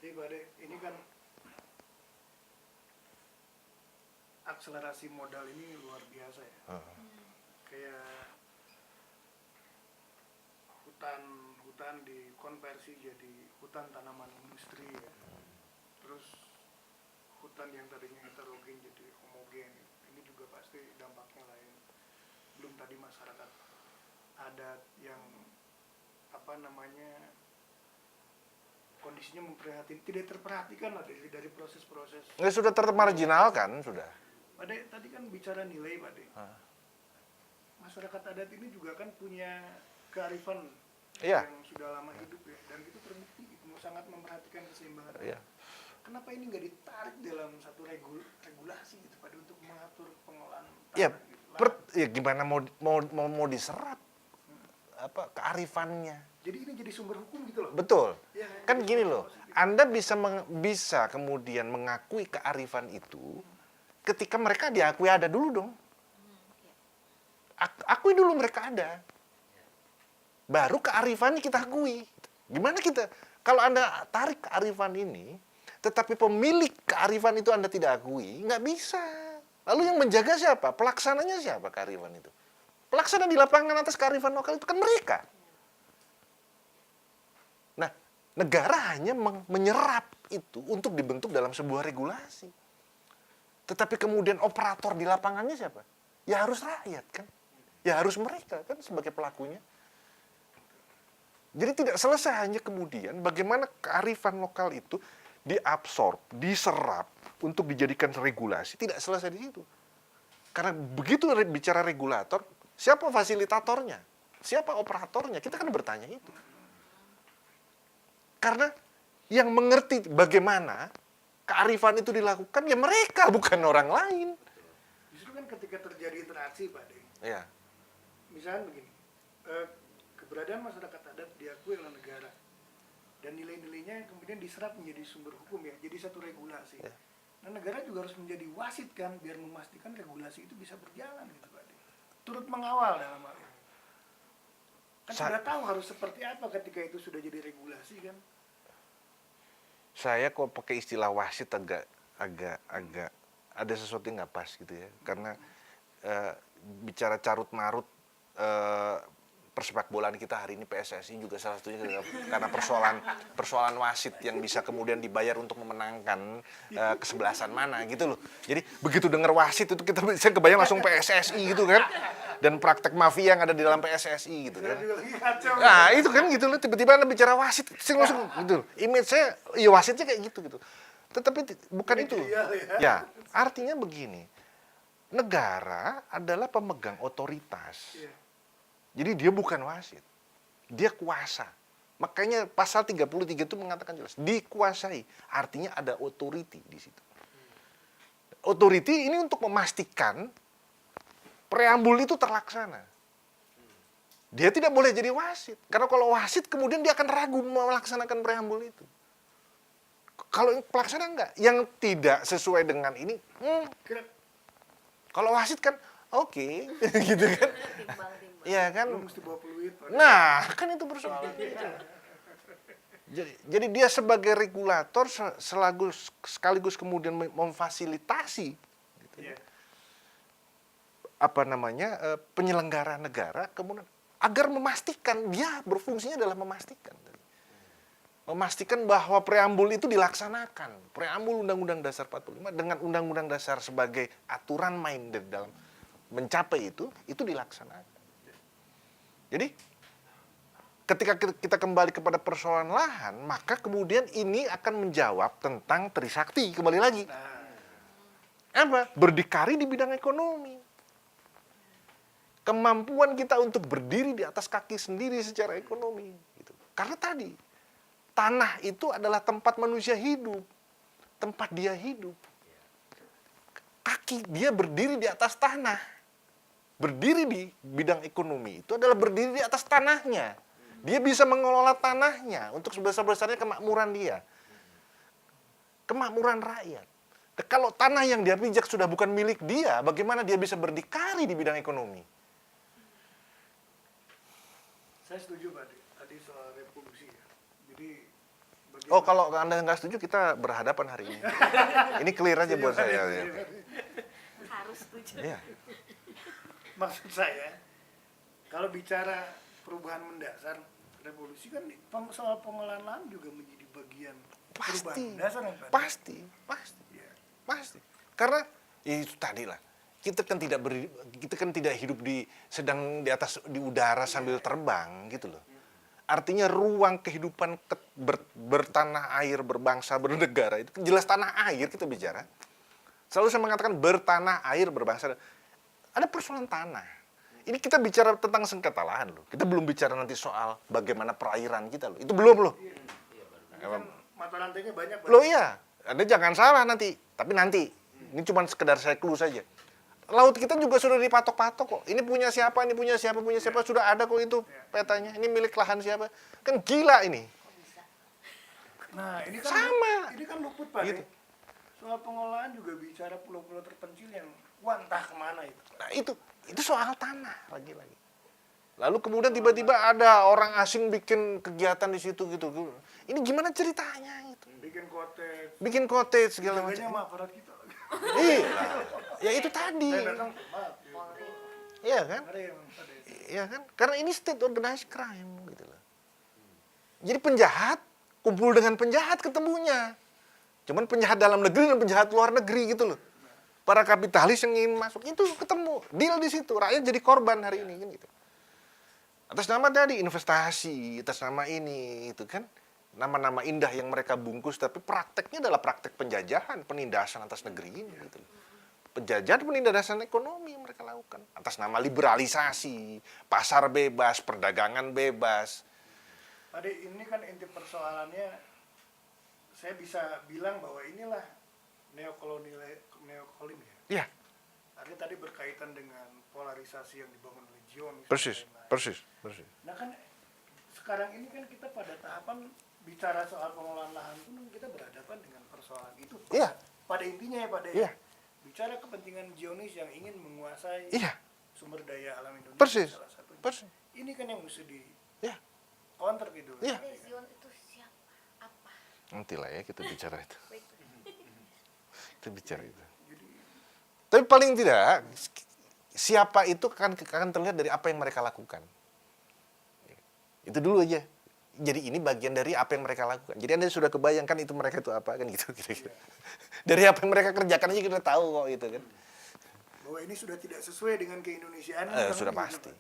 Jadi Pak Ade, ini kan akselerasi modal ini luar biasa ya. Kayak hutan dikonversi jadi hutan tanaman industri ya. Terus hutan yang tadinya heterogen jadi homogen. Ini juga pasti dampaknya lain. Belum tadi masyarakat adat yang kondisinya tidak terperhatikan lah dari proses-proses. Ya, sudah termarginalkan sudah. Pak De, tadi kan bicara nilai Pak De. Masyarakat adat ini juga kan punya kearifan yang sudah lama hidup ya, dan itu terbukti sangat memperhatikan keseimbangan. Kenapa ini nggak ditarik dalam satu regulasi gitu Pak De, untuk mengatur pengelolaan tanah? Ya gimana mau diserap kearifannya? Jadi ini jadi sumber hukum gitu loh. Betul. Ya, kan gini loh, Anda bisa kemudian mengakui kearifan itu ketika mereka diakui ada dulu dong. Akui dulu mereka ada. Baru kearifannya kita akui. Gimana kita? Kalau Anda tarik kearifan ini, tetapi pemilik kearifan itu Anda tidak akui, nggak bisa. Lalu yang menjaga siapa? Pelaksananya siapa kearifan itu? Pelaksana di lapangan atas kearifan lokal itu kan mereka. Nah, negara hanya menyerap itu untuk dibentuk dalam sebuah regulasi. Tetapi kemudian operator di lapangannya siapa? Ya harus rakyat kan? Ya harus mereka kan sebagai pelakunya. Jadi tidak selesai hanya kemudian bagaimana kearifan lokal itu diabsorb, diserap untuk dijadikan regulasi. Tidak selesai di situ. Karena begitu bicara regulator, siapa fasilitatornya? Siapa operatornya? Kita kan bertanya itu. Karena yang mengerti bagaimana kearifan itu dilakukan ya mereka, bukan orang lain. Justru kan ketika terjadi interaksi Pak De. Iya. Misalnya begini, keberadaan masyarakat adat diakui oleh negara dan nilai-nilainya kemudian diserap menjadi sumber hukum ya, jadi satu regulasi. Nah negara juga harus menjadi wasit kan, biar memastikan regulasi itu bisa berjalan gitu Pak De. Turut mengawal dalam hal ini. Kan sudah tahu harus seperti apa ketika itu sudah jadi regulasi kan. Saya kok pakai istilah wasit agak ada sesuatu yang nggak pas gitu ya, karena bicara carut marut persepak bolaan kita hari ini PSSI juga salah satunya karena persoalan wasit yang bisa kemudian dibayar untuk memenangkan kesebelasan mana gitu loh. Jadi begitu dengar wasit itu saya kebayang langsung PSSI gitu kan, dan praktek mafia yang ada di dalam PSSI gitu kan. Nah itu kan gitu loh, tiba-tiba Anda bicara wasit saya langsung gitu. Image saya ya wasitnya kayak gitu. Tetapi bukan itu. Ya artinya begini, negara adalah pemegang otoritas. Jadi dia bukan wasit, dia kuasa. Makanya pasal 33 itu mengatakan jelas, dikuasai. Artinya ada authority di situ. Authority ini untuk memastikan preambul itu terlaksana. Dia tidak boleh jadi wasit. Karena kalau wasit kemudian dia akan ragu melaksanakan preambul itu. Kalau pelaksana enggak, yang tidak sesuai dengan ini, kalau wasit kan oke, gitu kan. Iya kan? Nah, kan itu persoalan. Jadi dia sebagai regulator sekaligus kemudian memfasilitasi gitu, penyelenggara negara kemudian agar memastikan dia berfungsinya adalah memastikan bahwa preambul itu dilaksanakan. Preambul Undang-Undang Dasar 45 dengan Undang-Undang Dasar sebagai aturan main dalam mencapai itu dilaksanakan. Jadi ketika kita kembali kepada persoalan lahan, maka kemudian ini akan menjawab tentang Trisakti kembali lagi. Apa? Berdikari di bidang ekonomi. Kemampuan kita untuk berdiri di atas kaki sendiri secara ekonomi. Gitu. Karena tadi, tanah itu adalah tempat manusia hidup. Tempat dia hidup. Kaki dia berdiri di atas tanah. Berdiri di bidang ekonomi itu adalah berdiri di atas tanahnya. Dia bisa mengelola tanahnya untuk sebesar-besarnya kemakmuran dia. Kemakmuran rakyat. Kalau tanah yang dia pijak sudah bukan milik dia, bagaimana dia bisa berdikari di bidang ekonomi? Saya setuju Pak, tadi soal reproduksi ya. Jadi Oh, kalau Anda nggak setuju, kita berhadapan hari ini. Ini clear aja buat saya. Ya. Harus setuju. Iya. Maksud saya, kalau bicara perubahan mendasar, revolusi kan soal pengolahan lahan juga menjadi bagian perubahan Pasti, mendasar yang tadi. pasti. Iya. Pasti. Karena ya itu tadi lah. Kita kan tidak hidup sedang di atas di udara sambil terbang gitu loh. Artinya ruang kehidupan bertanah air, berbangsa, bernegara itu jelas tanah air kita bicara. Selalu saya mengatakan bertanah air, berbangsa. Ada persoalan tanah. Ini kita bicara tentang sengketa lahan loh. Kita belum bicara nanti soal bagaimana perairan kita loh. Itu belum loh. Ini kan mata rantainya banyak. Loh iya, Anda jangan salah nanti. Tapi nanti, ini cuma sekedar saya clue saja. Laut kita juga sudah dipatok-patok kok. Ini punya siapa, sudah ada kok itu petanya. Ini milik lahan siapa. Kan gila ini. Nah, ini kan Sama. Ini kan luput Pak. Gitu. Soal pengolahan juga bicara pulau-pulau terpencil yang wah entah kemana itu. Nah itu soal tanah lagi-lagi. Lalu kemudian tiba-tiba ada orang asing bikin kegiatan di situ gitu. Ini gimana ceritanya gitu. Bikin cottage. Segala Jaganya macam. sama aparat kita. Iya. Ya itu tadi. Saya datang, maaf. Iya kan? Ada yang ada. Iya kan? Karena ini state organized crime gitu loh. Jadi penjahat kumpul dengan penjahat ketemunya. Cuman penjahat dalam negeri dan penjahat luar negeri gitu loh. Para kapitalis yang ingin masuk itu ketemu, deal di situ. Rakyat jadi korban hari ini kan gitu. Atas nama tadi investasi, atas nama ini itu kan nama-nama indah yang mereka bungkus, tapi prakteknya adalah praktek penjajahan, penindasan atas negeri ini gitu loh. Penjajahan, penindasan ekonomi yang mereka lakukan atas nama liberalisasi, pasar bebas, perdagangan bebas. Pada ini kan inti persoalannya, saya bisa bilang bahwa inilah neokolonial ya. Iya, Artinya tadi berkaitan dengan polarisasi yang dibangun oleh Zionis. persis. Nah kan sekarang ini kan kita pada tahapan bicara soal pengolahan lahan pun kita berhadapan dengan persoalan itu. Iya. Pada intinya ya Pak Iya. Bicara kepentingan Zionis yang ingin menguasai Iya, sumber daya alam Indonesia persis. salah satunya. Persis. Ini kan yang mesti di Iya. counter gitu. Iya. Zion itu siapa? Apa? Nantilah ya kita bicara itu. Baik. Kita bicara itu. Jadi Tapi paling tidak siapa itu akan terlihat dari apa yang mereka lakukan. Itu dulu aja. Jadi ini bagian dari apa yang mereka lakukan. Jadi Anda sudah kebayangkan itu mereka itu apa kan gitu kira-kira. Dari apa yang mereka kerjakan aja kita tahu kok itu kan. bahwa ini sudah tidak sesuai dengan keindonesiaan. Sudah pasti.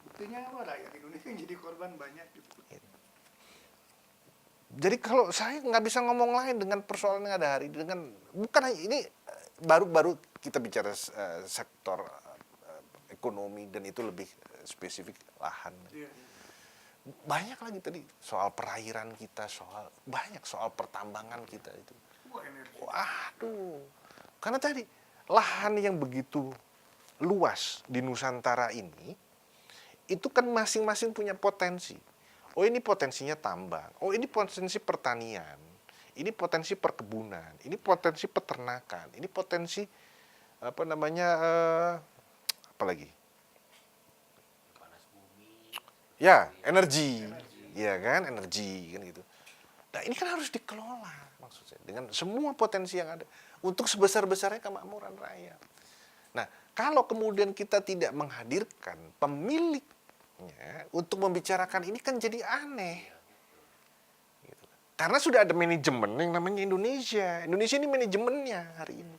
Buktinya apa, rakyat Indonesia yang jadi korban banyak gitu. Jadi kalau saya nggak bisa ngomong lain dengan persoalan yang ada hari ini, dengan bukan hanya ini baru kita bicara sektor ekonomi dan itu lebih spesifik lahan. Iya. Banyak lagi tadi soal perairan kita, banyak soal pertambangan kita itu. Wah, energi. Waduh, karena tadi lahan yang begitu luas di Nusantara ini, itu kan masing-masing punya potensi. Oh ini potensinya tambang, oh ini potensi pertanian, ini potensi perkebunan, ini potensi peternakan, ini potensi apa namanya apa lagi? Ya, energi. Ya kan, energi kan gitu. Nah, ini kan harus dikelola maksud saya dengan semua potensi yang ada untuk sebesar-besarnya kemakmuran rakyat. Nah, kalau kemudian kita tidak menghadirkan pemiliknya untuk membicarakan ini kan jadi aneh. Gitu. Karena sudah ada manajemen yang namanya Indonesia. Indonesia ini manajemennya hari ini.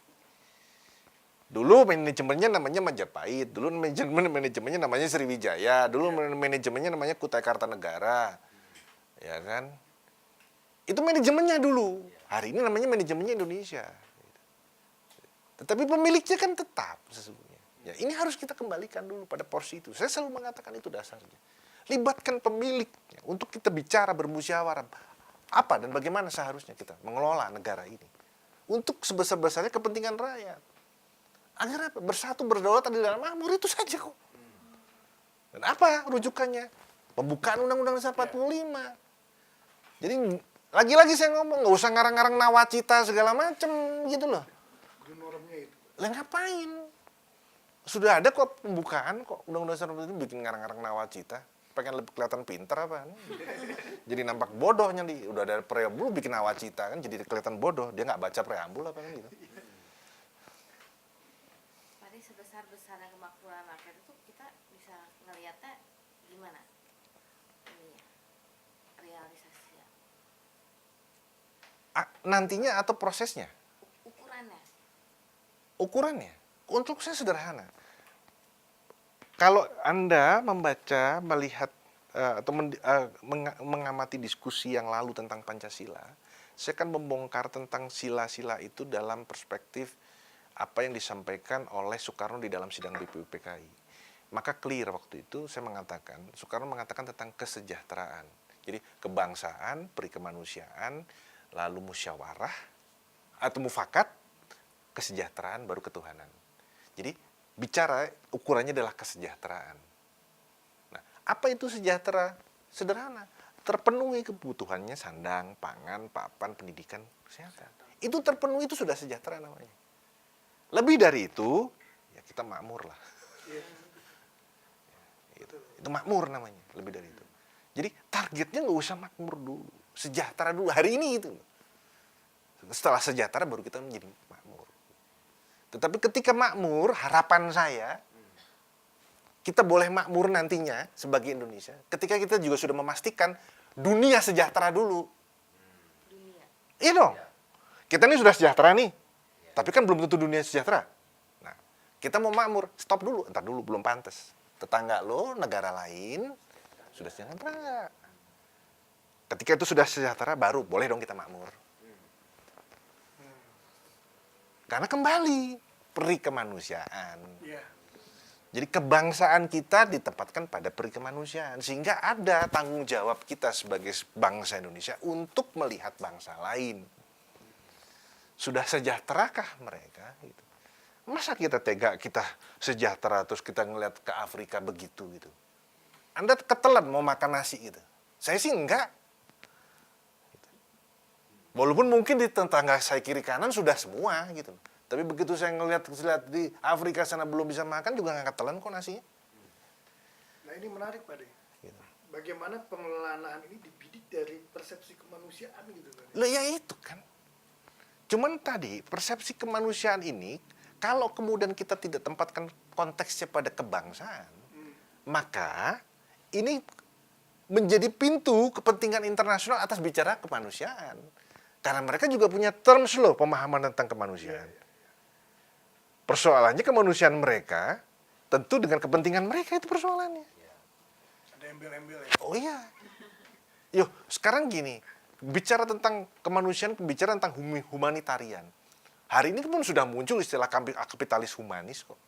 Dulu manajemennya namanya Majapahit, dulu manajemennya namanya Sriwijaya, dulu manajemennya namanya Kutai Kartanegara, ya kan? Itu manajemennya dulu. Hari ini namanya manajemennya Indonesia. Tetapi pemiliknya kan tetap sesungguhnya. Ya, ini harus kita kembalikan dulu pada porsi itu. Saya selalu mengatakan itu dasarnya. Libatkan pemiliknya untuk kita bicara bermusyawarah. Apa dan bagaimana seharusnya kita mengelola negara ini untuk sebesar-besarnya kepentingan rakyat. Agar apa? Bersatu berdaulat adil dan makmur itu saja kok. Dan apa rujukannya? Pembukaan Undang-Undang Dasar 45. Jadi lagi-lagi saya ngomong nggak usah ngarang-ngarang nawacita segala macem gitu loh. Normnya itu. Lah ngapain? Sudah ada kok pembukaan kok Undang-Undang Dasar 45 bikin ngarang-ngarang nawacita. pengen lebih kelihatan pinter apa? Jadi nampak bodohnya udah ada preambul bikin nawacita kan, jadi kelihatan bodoh. Dia nggak baca preambul apa kan gitu. Tadi sebesar-besarnya kemakmuran rakyat itu kita bisa ngelihatnya gimana? Ini ya, realisasinya, Nantinya atau prosesnya? ukurannya. Ukurannya, untuk saya sederhana. Kalau Anda membaca, melihat, atau mengamati diskusi yang lalu tentang Pancasila, saya akan membongkar tentang sila-sila itu dalam perspektif apa yang disampaikan oleh Soekarno di dalam sidang BPUPKI. Maka clear waktu itu saya mengatakan, Soekarno mengatakan tentang kesejahteraan. Jadi kebangsaan, perikemanusiaan, lalu musyawarah, atau mufakat, kesejahteraan, baru ketuhanan. Jadi bicara ukurannya adalah kesejahteraan. Nah, apa itu sejahtera? Sederhana, terpenuhi kebutuhannya sandang, pangan, papan, pendidikan, kesehatan. Itu terpenuhi, itu sudah sejahtera namanya. Lebih dari itu, ya kita makmur lah. Itu makmur namanya, lebih dari itu. Jadi targetnya nggak usah makmur dulu, sejahtera dulu hari ini itu. Setelah sejahtera baru kita menjadi makmur. Tetapi ketika makmur, harapan saya, kita boleh makmur nantinya sebagai Indonesia, ketika kita juga sudah memastikan dunia sejahtera dulu. Dunia. Iya dong. Kita ini sudah sejahtera nih, tapi kan belum tentu dunia sejahtera. Nah, kita mau makmur, stop dulu, entar dulu, belum pantas. Tetangga lo, negara lain, sudah sejahtera. Ketika itu sudah sejahtera, baru boleh dong kita makmur. Karena kembali peri kemanusiaan. Iya. Jadi kebangsaan kita ditempatkan pada peri kemanusiaan. Sehingga ada tanggung jawab kita sebagai bangsa Indonesia untuk melihat bangsa lain. Sudah sejahterakah mereka? Gitu. Masa kita tega, kita sejahtera, terus kita ngeliat ke Afrika begitu gitu. Anda ketelan mau makan nasi gitu. Saya sih enggak. Walaupun mungkin di tetangga saya kiri kanan sudah semua gitu. Tapi begitu saya ngelihat di Afrika sana belum bisa makan juga nggak ketelan kok nasinya. Nah ini menarik Pak De. Gitu. Bagaimana pengelolaan ini dibidik dari persepsi kemanusiaan gitu kan? Loh ya itu kan. Cuman tadi persepsi kemanusiaan ini kalau kemudian kita tidak tempatkan konteksnya pada kebangsaan, maka ini menjadi pintu kepentingan internasional atas bicara kemanusiaan. Karena mereka juga punya terms loh pemahaman tentang kemanusiaan. Persoalannya kemanusiaan mereka tentu dengan kepentingan mereka itu persoalannya. Ada embel-embel ya? Oh iya. Yuk, sekarang gini, bicara tentang kemanusiaan, bicara tentang humanitarian. Hari ini pun sudah muncul istilah kapitalis humanis kok.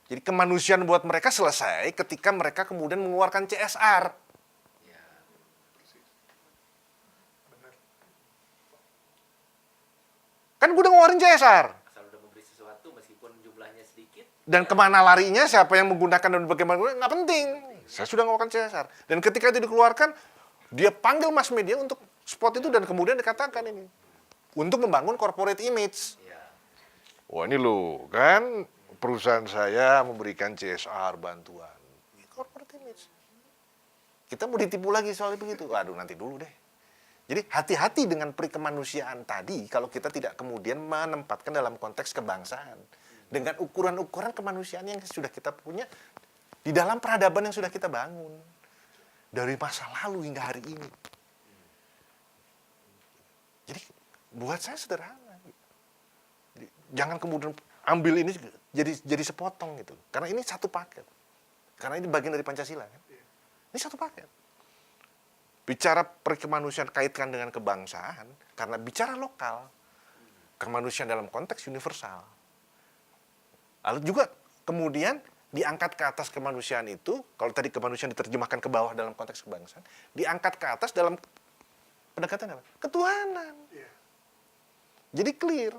Jadi kemanusiaan buat mereka selesai ketika mereka kemudian mengeluarkan CSR. Kan gue udah ngeluarin CSR. Asal udah memberi sesuatu meskipun jumlahnya sedikit. Dan kemana larinya, siapa yang menggunakan dan bagaimana, nggak penting. Saya sudah ngeluarkan CSR. Dan ketika itu dikeluarkan, dia panggil mass media untuk spot itu dan kemudian dikatakan ini. Untuk membangun corporate image. Ya. Wah ini loh, kan perusahaan saya memberikan CSR bantuan. Corporate image. Kita mau ditipu lagi soal begitu. Waduh nanti dulu deh. Jadi hati-hati dengan perikemanusiaan tadi kalau kita tidak kemudian menempatkan dalam konteks kebangsaan. Dengan ukuran-ukuran kemanusiaan yang sudah kita punya di dalam peradaban yang sudah kita bangun. Dari masa lalu hingga hari ini. Jadi buat saya sederhana. Jadi, jangan kemudian ambil ini jadi sepotong gitu. Karena ini satu paket. Karena ini bagian dari Pancasila kan. Ini satu paket. Bicara perkemanusiaan kaitkan dengan kebangsaan, karena bicara lokal, kemanusiaan dalam konteks universal. Lalu juga kemudian diangkat ke atas kemanusiaan itu, kalau tadi kemanusiaan diterjemahkan ke bawah dalam konteks kebangsaan, diangkat ke atas dalam pendekatan apa? Ketuhanan. Jadi clear.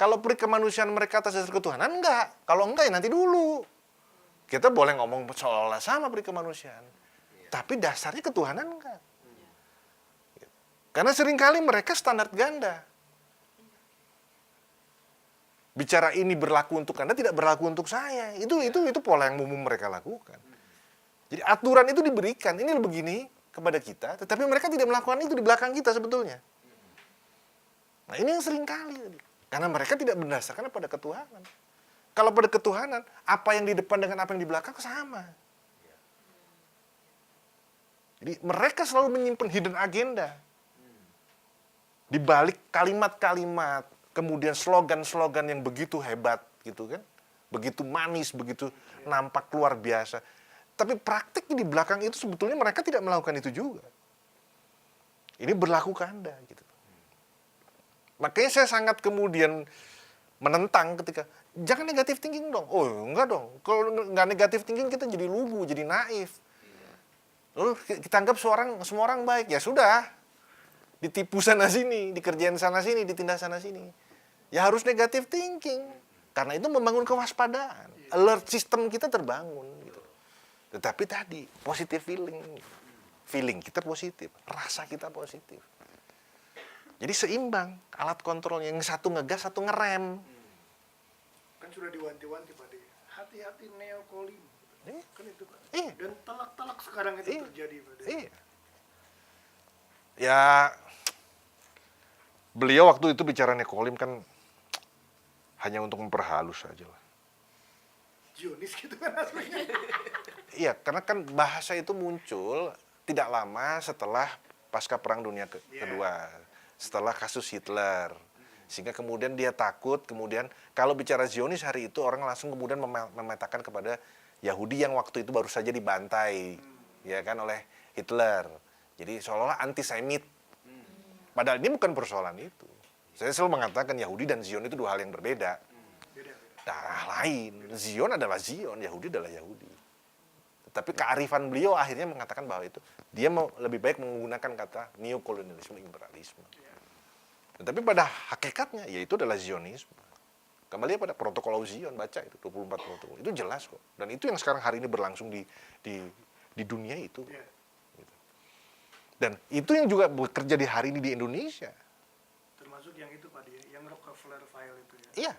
Kalau perkemanusiaan mereka atas dasar ketuhanan, enggak. Kalau enggak ya nanti dulu. Kita boleh ngomong seolah-olah sama perkemanusiaan. Tapi dasarnya ketuhanan enggak. Karena seringkali mereka standar ganda. Bicara ini berlaku untuk Anda, tidak berlaku untuk saya. Itu pola yang umum mereka lakukan. Jadi aturan itu diberikan, ini begini kepada kita, tetapi mereka tidak melakukan itu di belakang kita sebetulnya. Nah ini yang sering kali. Karena mereka tidak berdasarkan pada ketuhanan. Kalau pada ketuhanan, apa yang di depan dengan apa yang di belakang sama. Jadi mereka selalu menyimpan hidden agenda. Di balik kalimat-kalimat, kemudian slogan-slogan yang begitu hebat gitu kan. Begitu manis, begitu nampak luar biasa. Tapi praktik di belakang itu sebetulnya mereka tidak melakukan itu juga. Ini berlaku ke Anda gitu. Makanya saya sangat kemudian menentang ketika jangan negatif thinking dong. Oh enggak dong. Kalau enggak negatif thinking kita jadi lugu, jadi naif. Lalu kita anggap semua orang baik. Ya sudah. Ditipu sana sini, dikerjain sana sini, ditindas sana sini. Ya harus negatif thinking. Karena itu membangun kewaspadaan. Alert system kita terbangun gitu. Tetapi tadi positive feeling kita positif, rasa kita positif. Jadi seimbang alat kontrolnya, yang satu ngegas, satu ngerem. Kan sudah diwanti-wanti Pak De. Hati-hati neokolim. Kan itu Pak. Iya. Dan telak-telak sekarang itu Iya. terjadi Pak De. Iya. Ya beliau waktu itu bicara nekolim kan hanya untuk memperhalus saja lah. Zionis gitu kan aslinya. Iya, karena kan bahasa itu muncul tidak lama setelah pasca Perang Dunia Kedua, setelah kasus Hitler. Sehingga kemudian dia takut, kemudian kalau bicara Zionis hari itu orang langsung kemudian memetakan kepada Yahudi yang waktu itu baru saja dibantai, ya kan, oleh Hitler. Jadi seolah-olah antisemit. Padahal ini bukan persoalan itu. Saya selalu mengatakan Yahudi dan Zion itu dua hal yang berbeda. Darah lain. Zion adalah Zion, Yahudi adalah Yahudi. Tapi kearifan beliau akhirnya mengatakan bahwa itu dia mau lebih baik menggunakan kata neokolonialisme, imperialisme. Tetapi pada hakikatnya yaitu adalah Zionisme. Kembali pada protokol Zion, baca itu 24 protokol. Itu jelas kok. Dan itu yang sekarang hari ini berlangsung di dunia itu. Gitu. Dan itu yang juga bekerja di hari ini di Indonesia. Termasuk yang itu Pak De, yang Rockefeller file itu ya. Iya.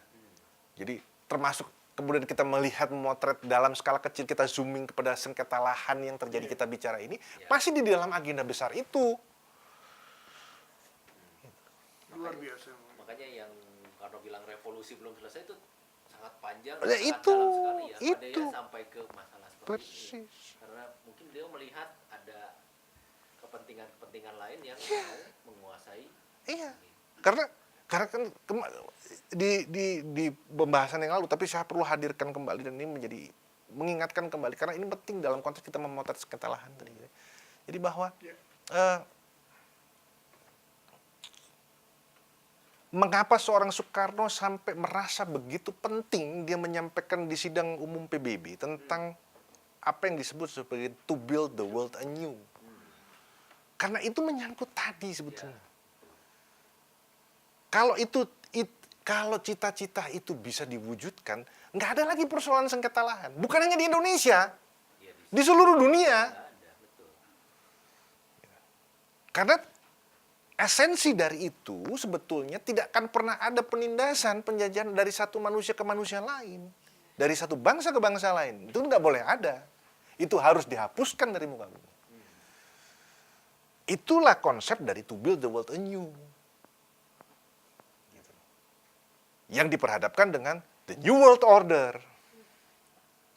Jadi termasuk kemudian kita melihat memotret dalam skala kecil, kita zooming kepada sengketa lahan yang terjadi kita bicara ini, pasti di dalam agenda besar itu. Luar biasa. Makanya yang Karno bilang revolusi belum selesai itu sangat panjang, Ya, sangat itu, dalam sekali ya. Pada itu. ya sampai ke masalah seperti ini. Persis. Karena mungkin dia melihat ada kepentingan-kepentingan lain yang mau menguasai. Iya. Karena kan di pembahasan yang lalu, tapi saya perlu hadirkan kembali dan ini mengingatkan kembali karena ini penting dalam konteks kita memotret sengketa lahan tadi. Jadi bahwa mengapa seorang Soekarno sampai merasa begitu penting dia menyampaikan di sidang umum PBB tentang apa yang disebut sebagai to build the world anew. Karena itu menyangkut tadi sebetulnya. Kalau cita-cita itu bisa diwujudkan, nggak ada lagi persoalan sengketa lahan. Bukan hanya di Indonesia, di seluruh dunia. Karena esensi dari itu sebetulnya tidak akan pernah ada penindasan, penjajahan dari satu manusia ke manusia lain. Dari satu bangsa ke bangsa lain. Itu nggak boleh ada. Itu harus dihapuskan dari muka bumi. Itulah konsep dari to build the world anew. Yang diperhadapkan dengan the new world order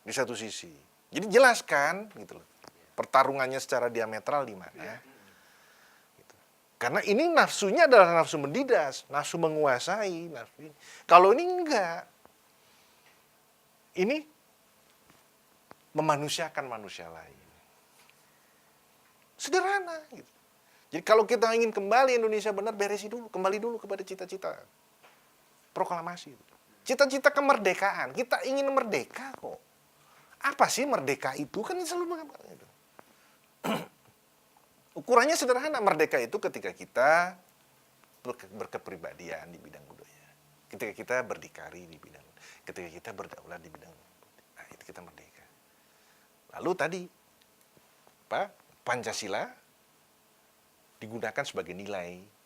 di satu sisi. Jadi jelaskan gitu loh. Pertarungannya secara diametral di mana. Gitu. Karena ini nafsunya adalah nafsu mendidas, nafsu menguasai, nafsu ini. Kalau ini enggak. Ini memanusiakan manusia lain. Sederhana gitu. Jadi kalau kita ingin kembali Indonesia benar, beresi dulu, kembali dulu kepada cita-cita. Proklamasi. Cita-cita kemerdekaan. Kita ingin merdeka kok. Apa sih merdeka itu? Kan selalu gitu. Ukurannya sederhana. Merdeka itu ketika kita berkepribadian di bidang budaya. Ketika kita berdikari di bidang. Ketika kita berdaulat di bidang. Nah, itu kita merdeka. Lalu tadi Pancasila digunakan sebagai nilai.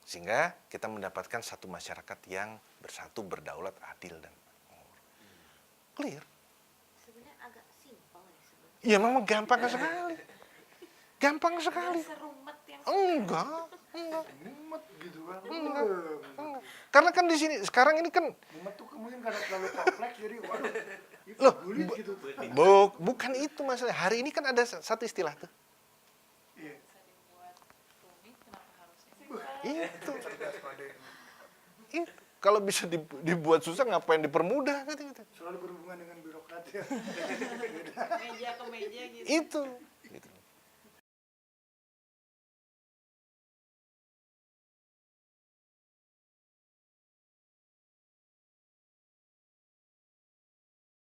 Sehingga kita mendapatkan satu masyarakat yang bersatu, berdaulat, adil, dan makmur. Clear. Sebenarnya agak simpel ya Ya memang gampang sekali. Gampang sekali. Serumet yang Enggak. Mumet gitu kan. Enggak. Karena kan di sini sekarang ini kan Mumet tuh mungkin karena terlalu kompleks jadi waduh. Itu Loh, bulit gitu. bukan itu masalah. Hari ini kan ada satu istilah tuh. Iya. Bisa dibuat rumit, kenapa harusnya? Itu. Cerdas pada Itu. Kalau bisa dibuat susah ngapain dipermudah gitu. selalu berhubungan dengan birokrat ya. Meja ke meja gitu. Itu.